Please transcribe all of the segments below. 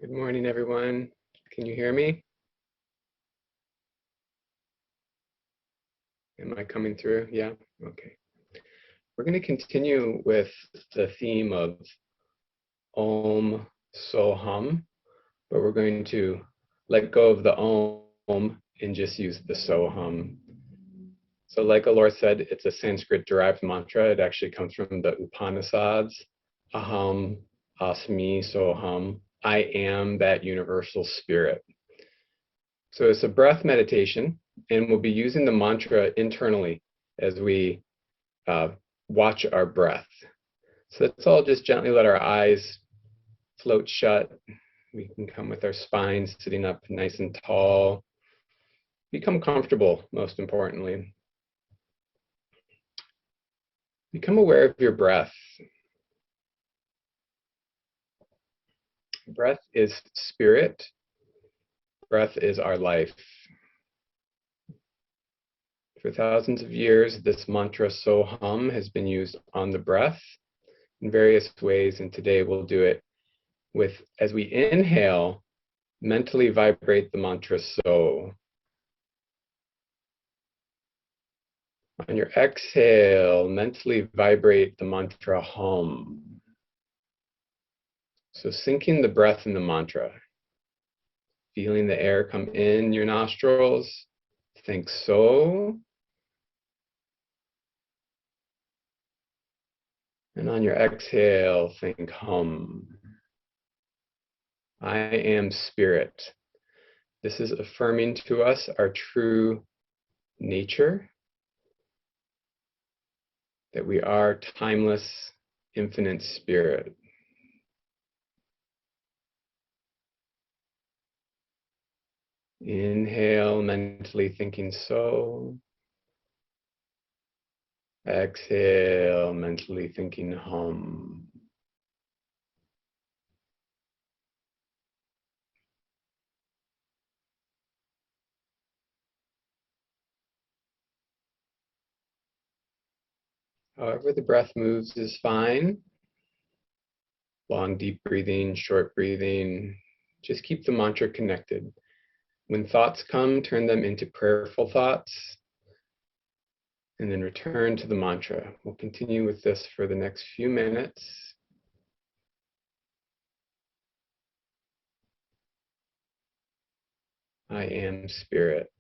Good morning, everyone. Can you hear me? Am I coming through? Yeah? Okay. We're going to continue with the theme of Om So-Hum, but we're going to let go of the Om and just use the So-Hum. So like Alor said, it's a Sanskrit-derived mantra. It actually comes from the Upanishads. Aham, Asmi, So-Hum. I am that universal spirit. So it's a breath meditation, and we'll be using the mantra internally as we watch our breath. So let's all just gently let our eyes float shut. We can come with our spines sitting up nice and tall. Become comfortable, most importantly. Become aware of your breath. Breath is spirit. Breath is our life. For thousands of years, this mantra So-Hum has been used on the breath in various ways, and today we'll do it with, as we inhale, mentally vibrate the mantra So. On your exhale, mentally vibrate the mantra Hum. So syncing the breath in the mantra, feeling the air come in your nostrils, think So. And on your exhale, think Hum. I am spirit. This is affirming to us our true nature, that we are timeless, infinite spirit. Inhale, mentally thinking So. Exhale, mentally thinking Hum. However the breath moves is fine. Long, deep breathing, short breathing. Just keep the mantra connected. When thoughts come, turn them into prayerful thoughts, and then return to the mantra. We'll continue with this for the next few minutes. I am spirit.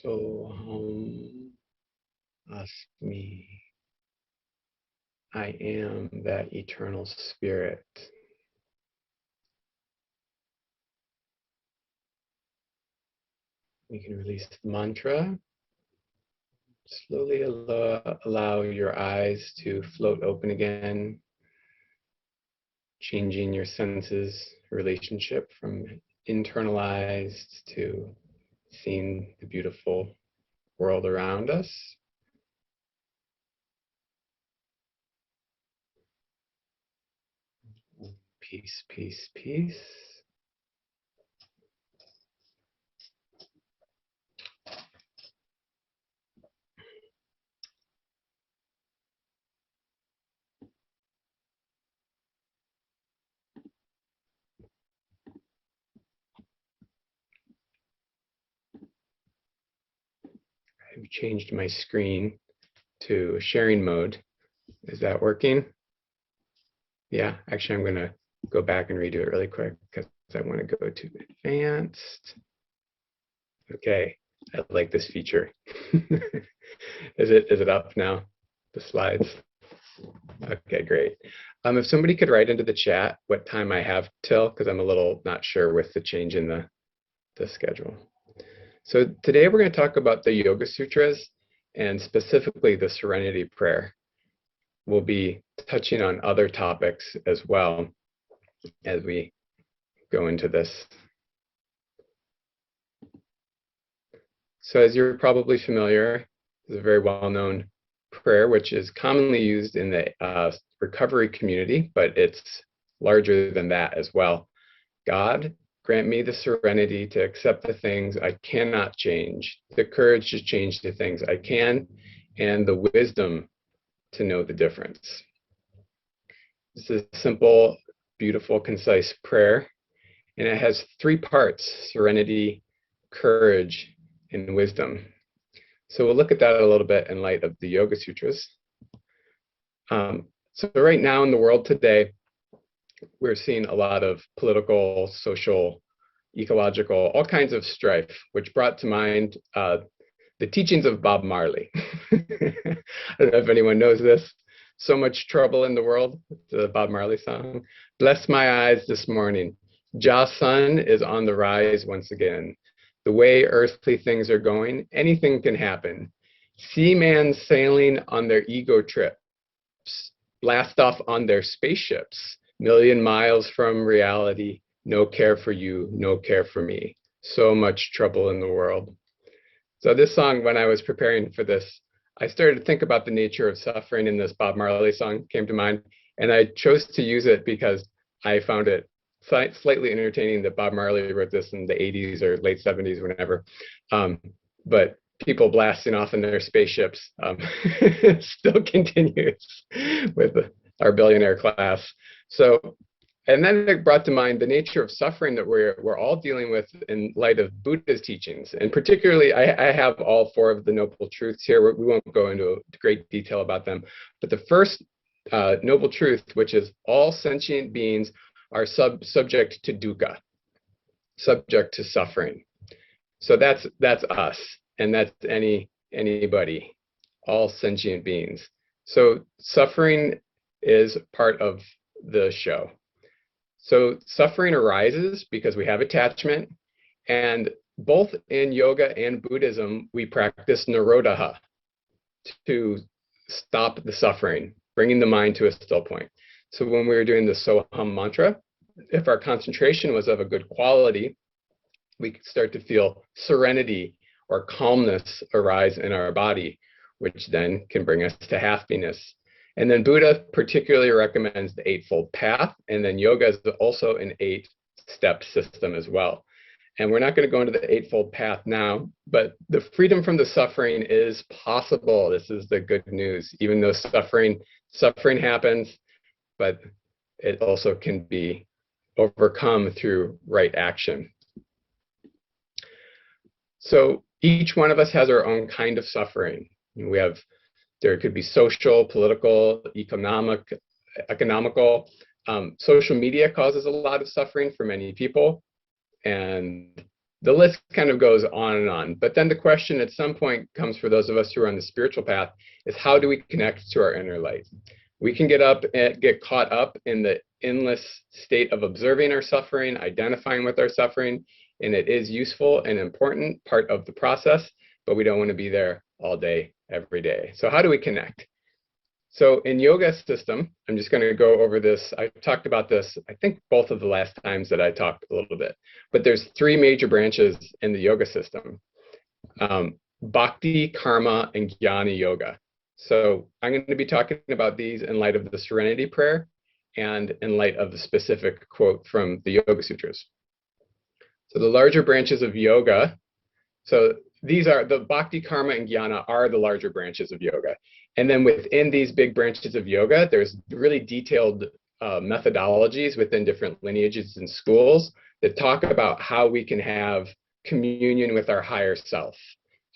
Soham Asmi. I am that eternal spirit. We can release the mantra. Slowly allow your eyes to float open again, changing your senses relationship from internalized to seeing the beautiful world around us. Peace, peace, peace. I've changed my screen to sharing mode. Is that working? Yeah, actually, I'm going to go back and redo it really quick because I want to go to advanced. Okay, I like this feature. Is it up now, the slides? Okay, great. If somebody could write into the chat what time I have till, because I'm a little not sure with the change in the schedule. So today we're going to talk about the Yoga Sutras and specifically the Serenity Prayer. We'll be touching on other topics as well as we go into this. So as you're probably familiar, it's a very well-known prayer, which is commonly used in the recovery community, but it's larger than that as well. God, grant me the serenity to accept the things I cannot change, the courage to change the things I can, and the wisdom to know the difference. This is a simple, beautiful, concise prayer, and it has three parts: serenity, courage, and wisdom. So we'll look at that a little bit in light of the Yoga Sutras. So right now in the world today, we're seeing a lot of political, social, ecological, all kinds of strife, which brought to mind the teachings of Bob Marley. I don't know if anyone knows this. So much trouble in the world, the Bob Marley song. Bless my eyes this morning. Jah sun is on the rise once again. The way earthly things are going, anything can happen. Seamen sailing on their ego trips, blast off on their spaceships, million miles from reality, no care for you, no care for me. So much trouble in the world. So this song, when I was preparing for this, I started to think about the nature of suffering in this Bob Marley song, came to mind, and I chose to use it because I found it slightly entertaining that Bob Marley wrote this in the 80s or late 70s, whenever. But people blasting off in their spaceships still continues with our billionaire class. So, and then it brought to mind the nature of suffering that we're all dealing with in light of Buddha's teachings. And particularly, I have all four of the Noble Truths here. We won't go into great detail about them. But the first Noble Truth, which is all sentient beings are subject to dukkha, subject to suffering. So that's us, and that's anybody, all sentient beings. So suffering is part of the show. So suffering arises because we have attachment, and both in yoga and Buddhism, we practice nirodha to stop the suffering, bringing the mind to a still point. So when we were doing the Soham mantra, if our concentration was of a good quality, we could start to feel serenity or calmness arise in our body, which then can bring us to happiness. And then Buddha particularly recommends the Eightfold Path, and then yoga is also an 8-step system as well. And we're not going to go into the Eightfold Path now, but the freedom from the suffering is possible. This is the good news. Even though suffering happens, but it also can be overcome through right action. So each one of us has our own kind of suffering. We have There could be social, political, economical. Social media causes a lot of suffering for many people. And the list kind of goes on and on. But then the question at some point comes for those of us who are on the spiritual path is, how do we connect to our inner light? We can get caught up in the endless state of observing our suffering, identifying with our suffering, and it is useful and important part of the process, but we don't want to be there all day, every day. So how do we connect? So in yoga system, I'm just going to go over this. I talked about this, I think, both of the last times that I talked a little bit, but there's three major branches in the yoga system: Bhakti, Karma, and Jnana Yoga. So I'm going to be talking about these in light of the Serenity Prayer and in light of the specific quote from the Yoga Sutras. So the larger branches of yoga, so these are the Bhakti, Karma, and Jnana are the larger branches of yoga. And then within these big branches of yoga, there's really detailed methodologies within different lineages and schools that talk about how we can have communion with our higher self,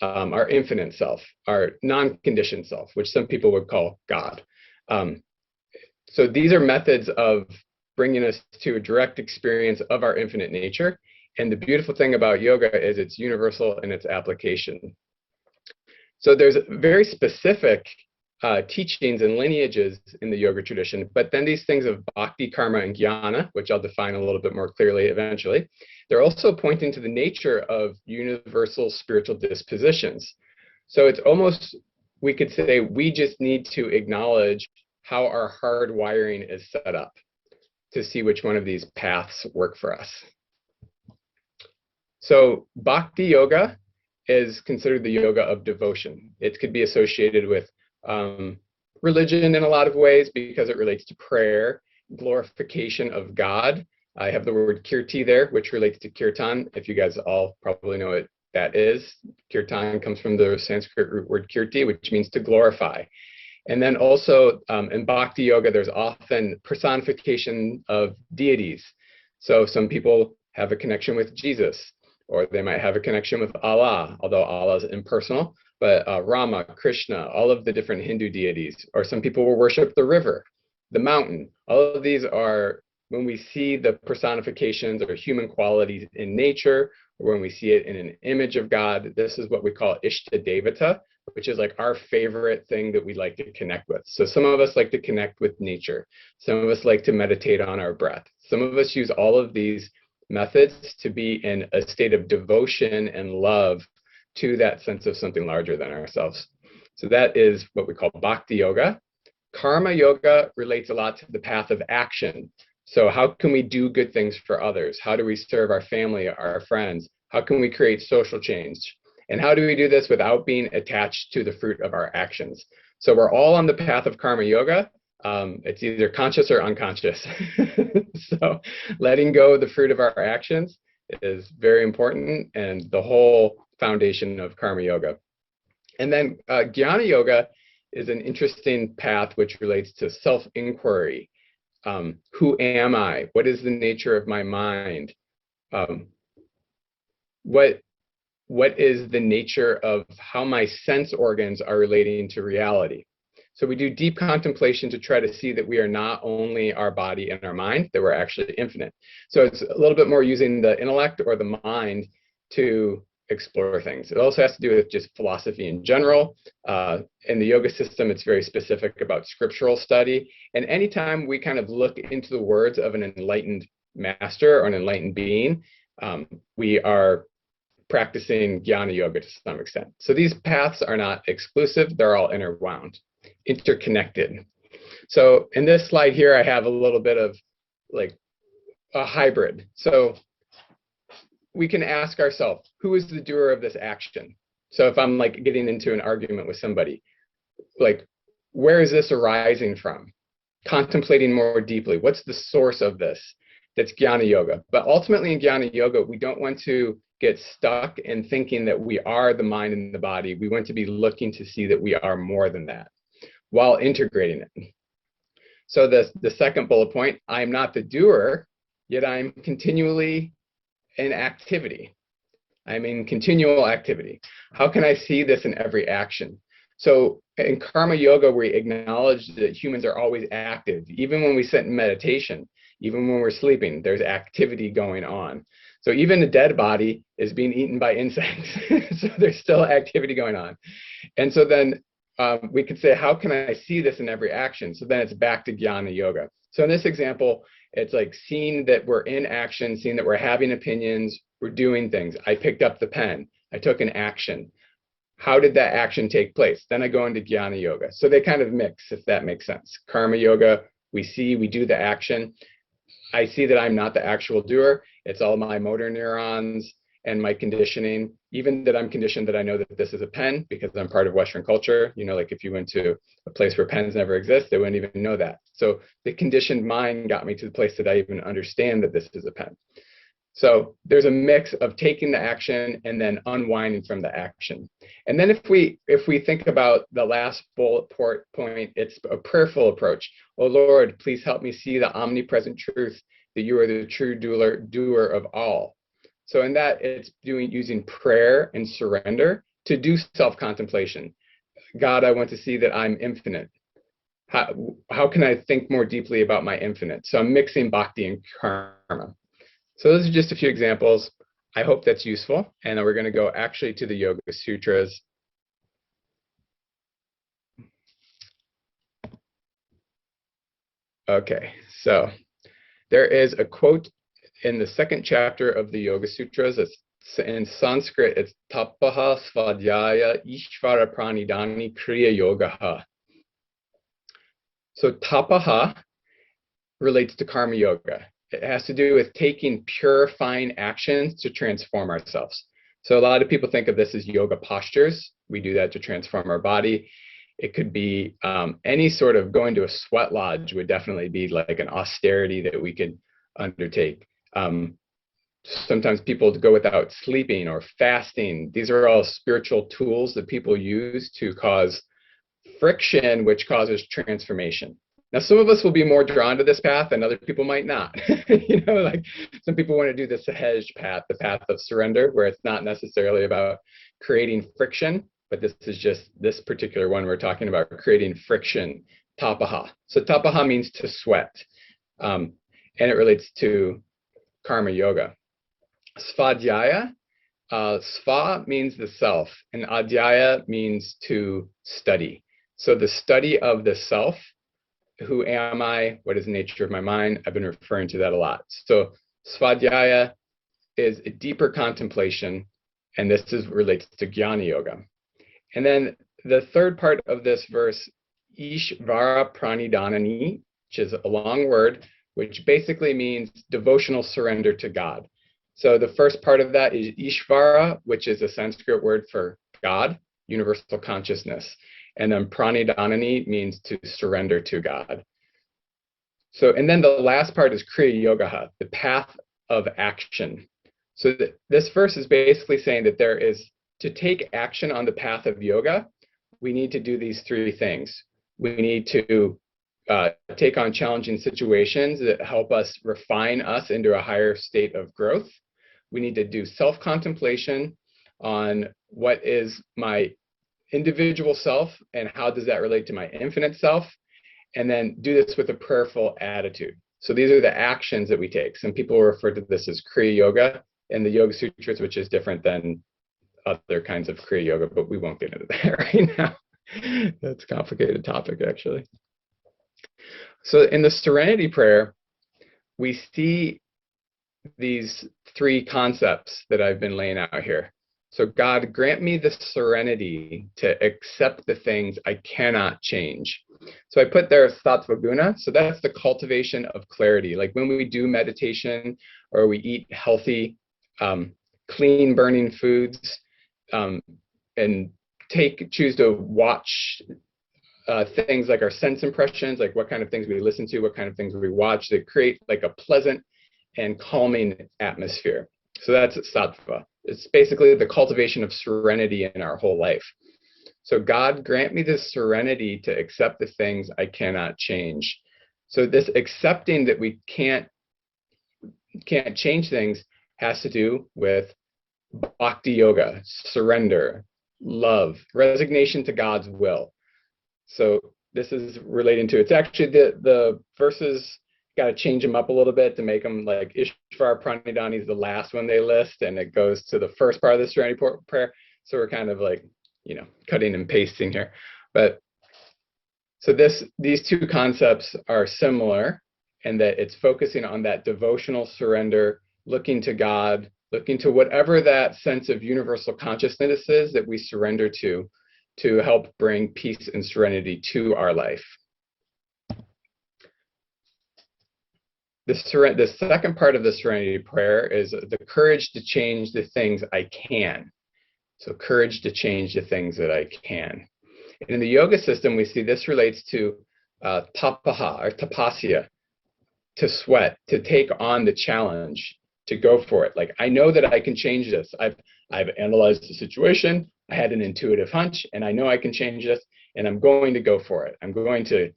our infinite self, our non-conditioned self, which some people would call God. So these are methods of bringing us to a direct experience of our infinite nature. And the beautiful thing about yoga is it's universal in its application. So there's very specific teachings and lineages in the yoga tradition, but then these things of Bhakti, Karma, and Jnana, which I'll define a little bit more clearly eventually, they're also pointing to the nature of universal spiritual dispositions. So it's almost, we could say, we just need to acknowledge how our hard wiring is set up to see which one of these paths work for us. So Bhakti Yoga is considered the yoga of devotion. It could be associated with religion in a lot of ways because it relates to prayer, glorification of God. I have the word kirti there, which relates to kirtan. If you guys all probably know what that is. Kirtan comes from the Sanskrit root word kirti, which means to glorify. And then also in Bhakti Yoga, there's often personification of deities. So some people have a connection with Jesus, or they might have a connection with Allah, although Allah is impersonal, but Rama, Krishna, all of the different Hindu deities, or some people will worship the river, the mountain. All of these are, when we see the personifications or human qualities in nature, or when we see it in an image of God, this is what we call Ishta Devata, which is like our favorite thing that we like to connect with. So some of us like to connect with nature. Some of us like to meditate on our breath. Some of us use all of these methods to be in a state of devotion and love to that sense of something larger than ourselves. So that is what we call Bhakti Yoga. Karma Yoga relates a lot to the path of action. So how can we do good things for others? How do we serve our family, our friends? How can we create social change? And how do we do this without being attached to the fruit of our actions? So we're all on the path of Karma Yoga. It's either conscious or unconscious. So letting go of the fruit of our actions is very important and the whole foundation of Karma Yoga. And then Jnana Yoga is an interesting path which relates to self-inquiry. Who am I? What is the nature of my mind? What is the nature of how my sense organs are relating to reality? So we do deep contemplation to try to see that we are not only our body and our mind, that we're actually infinite. So it's a little bit more using the intellect or the mind to explore things. It also has to do with just philosophy in general. In the yoga system, it's very specific about scriptural study. And anytime we kind of look into the words of an enlightened master or an enlightened being, we are practicing Jnana Yoga to some extent. So these paths are not exclusive, they're all interwound, interconnected. So in this slide here, I have a little bit of like a hybrid. So we can ask ourselves, who is the doer of this action? So if I'm like getting into an argument with somebody, like, where is this arising from? Contemplating more deeply, what's the source of this? That's Jnana Yoga. But ultimately in Jnana Yoga, we don't want to get stuck in thinking that we are the mind and the body. We want to be looking to see that we are more than that while integrating it. So the second bullet point, I'm not the doer, yet I'm continually in activity. I'm in continual activity. How can I see this in every action? So in karma yoga, we acknowledge that humans are always active. Even when we sit in meditation, even when we're sleeping, there's activity going on. So even a dead body is being eaten by insects. So there's still activity going on. And so then we could say, how can I see this in every action? So then it's back to jnana yoga. So in this example, it's like seeing that we're in action, seeing that we're having opinions, we're doing things. I picked up the pen, I took an action. How did that action take place? Then I go into jnana yoga. So they kind of mix, if that makes sense. Karma yoga, we see, we do the action. I see that I'm not the actual doer. It's all my motor neurons and my conditioning, even that I'm conditioned that I know that this is a pen because I'm part of Western culture. You know, like if you went to a place where pens never exist, they wouldn't even know that. So the conditioned mind got me to the place that I even understand that this is a pen. So there's a mix of taking the action and then unwinding from the action. And then if we think about the last bullet point, it's a prayerful approach. Oh Lord, please help me see the omnipresent truth that you are the true doer of all. So in that, it's using prayer and surrender to do self-contemplation. God, I want to see that I'm infinite. How can I think more deeply about my infinite? So I'm mixing bhakti and karma. So those are just a few examples. I hope that's useful. And then we're going to go actually to the Yoga Sutras. Okay, so there is a quote in the second chapter of the Yoga Sutras. It's in Sanskrit, it's tapaha svadhyaya ishvara pranidhani kriya yogaha. So tapaha relates to karma yoga. It has to do with taking purifying actions to transform ourselves. So a lot of people think of this as yoga postures. We do that to transform our body. It could be any sort of going to a sweat lodge would definitely be like an austerity that we could undertake. Sometimes people go without sleeping or fasting. These are all spiritual tools that people use to cause friction, which causes transformation. Now, some of us will be more drawn to this path and other people might not. You know, like some people want to do the Sahaj path, the path of surrender, where it's not necessarily about creating friction, but this is just this particular one we're talking about creating friction, tapaha. So tapaha means to sweat, and it relates to karma yoga. Svadhyaya, sva means the self, and adhyaya means to study. So the study of the self. Who am I? What is the nature of my mind? I've been referring to that a lot. So svadhyaya is a deeper contemplation, and this relates to jnana yoga. And then the third part of this verse, ishvara pranidhanani, which is a long word, which basically means devotional surrender to God. So the first part of that is ishvara, which is a Sanskrit word for God, universal consciousness. And then pranidhanani means to surrender to God. So, and then the last part is kriya yogaha, the path of action. So this verse is basically saying that there is, to take action on the path of yoga, we need to do these three things. We need to take on challenging situations that help us refine us into a higher state of growth. We need to do self-contemplation on what is my individual self and how does that relate to my infinite self, and then do this with a prayerful attitude. So these are the actions that we take. Some people refer to this as Kriya yoga in the Yoga Sutras, which is different than other kinds of Kriya yoga, but we won't get into that right now. That's a complicated topic, actually. So in the Serenity Prayer, we see these three concepts that I've been laying out here. So God, grant me the serenity to accept the things I cannot change. So I put there sattva guna. So that's the cultivation of clarity. Like when we do meditation or we eat healthy, clean burning foods, and choose to watch things like our sense impressions, like what kind of things we listen to, what kind of things we watch, that create like a pleasant and calming atmosphere. So that's sattva. It's basically the cultivation of serenity in our whole life. So God, grant me the serenity to accept the things I cannot change. So this accepting that we can't change things has to do with bhakti yoga, surrender, love, resignation to God's will. So this is relating to, it's actually the verses, got to change them up a little bit to make them like Ishvara Pranidhani is the last one they list, and it goes to the first part of the Serenity Prayer. So we're kind of like, cutting and pasting here. But so these two concepts are similar in that it's focusing on that devotional surrender, looking to God, looking to whatever that sense of universal consciousness is that we surrender to help bring peace and serenity to our life. The second part of the Serenity Prayer is the courage to change the things I can. So courage to change the things that I can. And in the yoga system, we see this relates to tapaha or tapasya, to sweat, to take on the challenge, to go for it. Like, I know that I can change this. I've analyzed the situation. I had an intuitive hunch, and I know I can change this, and I'm going to go for it. I'm going to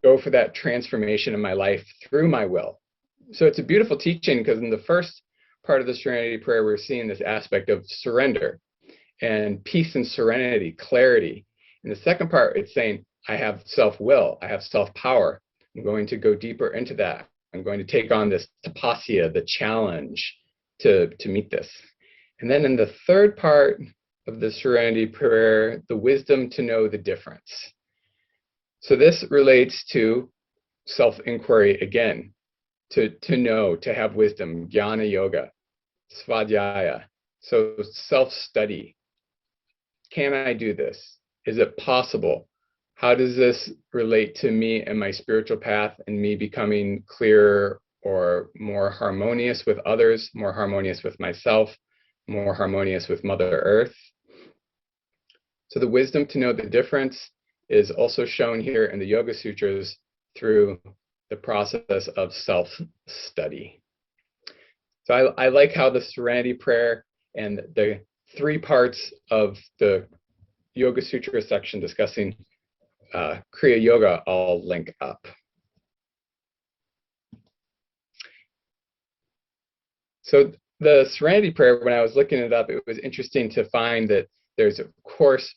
go for that transformation in my life through my will. So it's a beautiful teaching, because in the first part of the Serenity Prayer, we're seeing this aspect of surrender and peace and serenity, clarity. In the second part, it's saying, I have self-will, I have self-power. I'm going to go deeper into that. I'm going to take on this tapasya, the challenge to meet this. And then in the third part of the Serenity Prayer, the wisdom to know the difference. So this relates to self-inquiry again, to know, to have wisdom, jnana yoga, svadhyaya. So self-study. Can I do this? Is it possible? How does this relate to me and my spiritual path and me becoming clearer or more harmonious with others, more harmonious with myself, more harmonious with Mother Earth? So the wisdom to know the difference is also shown here in the Yoga Sutras through the process of self-study. So I like how the Serenity Prayer and the three parts of the Yoga Sutra section discussing Kriya Yoga all link up. So the Serenity Prayer, when I was looking it up, it was interesting to find that there's, of course,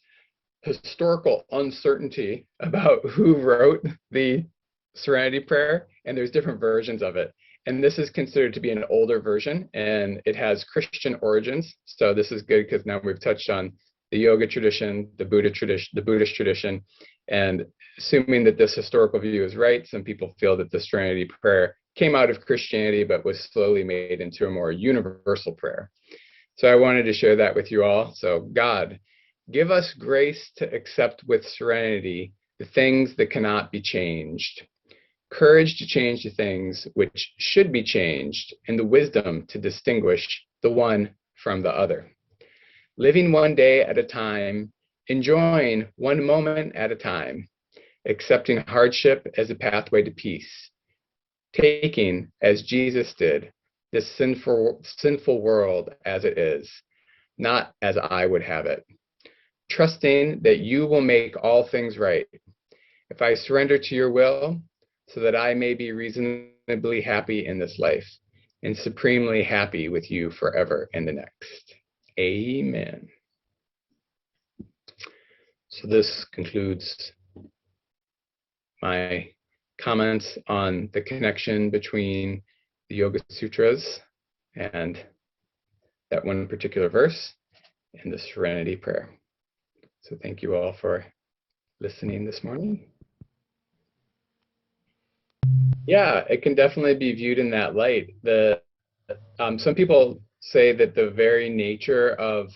historical uncertainty about who wrote the Serenity Prayer, and there's different versions of it. And this is considered to be an older version, and it has Christian origins. So this is good because now we've touched on the yoga tradition, the Buddhist tradition, and assuming that this historical view is right, some people feel that the Serenity Prayer came out of Christianity but was slowly made into a more universal prayer. So I wanted to share that with you all. So God, give us grace to accept with serenity the things that cannot be changed, courage to change the things which should be changed, and the wisdom to distinguish the one from the other. Living one day at a time, enjoying one moment at a time, accepting hardship as a pathway to peace, taking, as Jesus did, this sinful world as it is, not as I would have it, trusting that you will make all things right. If I surrender to your will, so that I may be reasonably happy in this life and supremely happy with you forever in the next. Amen. So this concludes my comments on the connection between the Yoga Sutras and that one particular verse and the Serenity Prayer. So thank you all for listening this morning. Yeah, it can definitely be viewed in that light. Some people say that the very nature of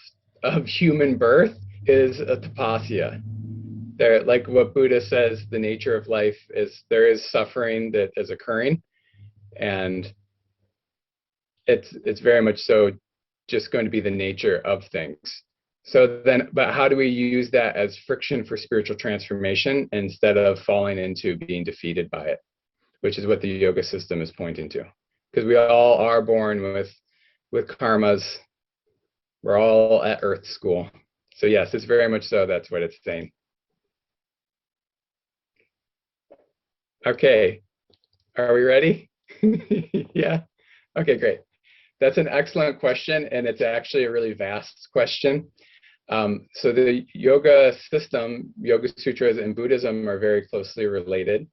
human birth is a tapasya. There, like what Buddha says, the nature of life is there is suffering that is occurring, and it's very much so just going to be the nature of things. So then, but how do we use that as friction for spiritual transformation instead of falling into being defeated by it, which is what the yoga system is pointing to? Because we all are born with karmas. We're all at Earth school. So yes, it's very much so. That's what it's saying. Okay, are we ready? Yeah. Okay, great. That's an excellent question, and it's actually a really vast question. So the yoga system, Yoga Sutras and Buddhism are very closely related.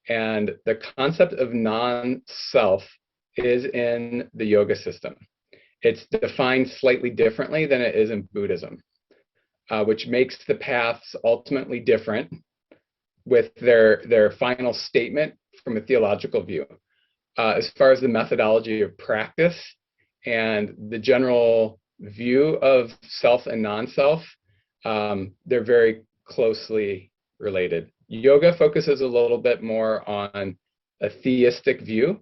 And the concept of non-self is in the yoga system. It's defined slightly differently than it is in Buddhism, which makes the paths ultimately different with their final statement from a theological view. As far as the methodology of practice and the general view of self and non-self, they're very closely related. Yoga focuses a little bit more on a theistic view.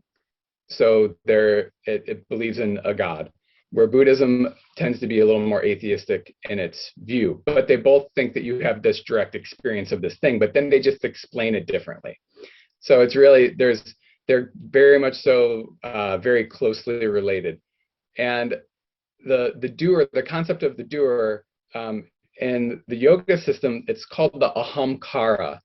So it believes in a God, where Buddhism tends to be a little more atheistic in its view. But they both think that you have this direct experience of this thing, but then they just explain it differently. So it's really, they're very much so very closely related. And the doer, the concept of the doer, in the yoga system, it's called the ahamkara.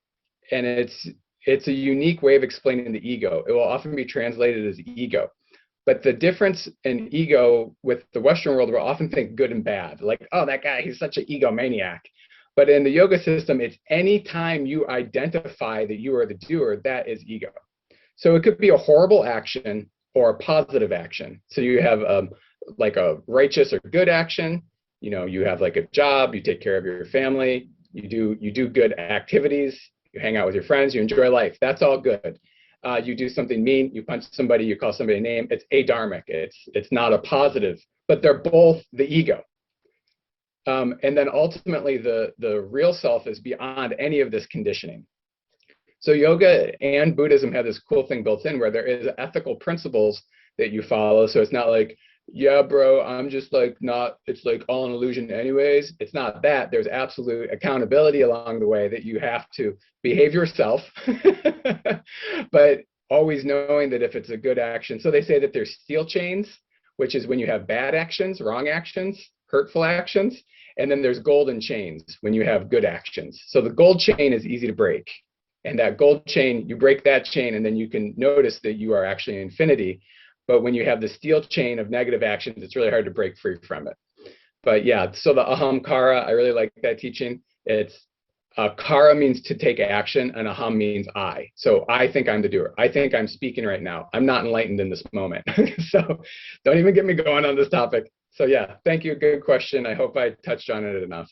And it's a unique way of explaining the ego. It will often be translated as ego. But the difference in ego with the Western world, we'll often think good and bad. Like, oh, that guy, he's such an egomaniac. But in the yoga system, it's any time you identify that you are the doer, that is ego. So it could be a horrible action or a positive action. So you have like a righteous or good action. You know, you have like a job, you take care of your family, you do good activities, you hang out with your friends, you enjoy life. That's all good. You do something mean, you punch somebody, you call somebody a name. It's adharmic. It's not a positive, but they're both the ego. And then ultimately, the real self is beyond any of this conditioning. So yoga and Buddhism have this cool thing built in where there is ethical principles that you follow. So it's not like, yeah, bro, I'm just like not, it's like all an illusion anyways. It's not that. There's absolute accountability along the way that you have to behave yourself, but always knowing that if it's a good action. So they say that there's steel chains, which is when you have bad actions, wrong actions, hurtful actions. And then there's golden chains when you have good actions. So the gold chain is easy to break. And that gold chain, you break that chain, and then you can notice that you are actually infinity. But when you have the steel chain of negative actions, it's really hard to break free from it. But yeah, so the ahamkara, I really like that teaching. It's kara means to take action, and aham means I. So I think I'm the doer. I think I'm speaking right now. I'm not enlightened in this moment. So don't even get me going on this topic. So yeah, thank you. Good question. I hope I touched on it enough.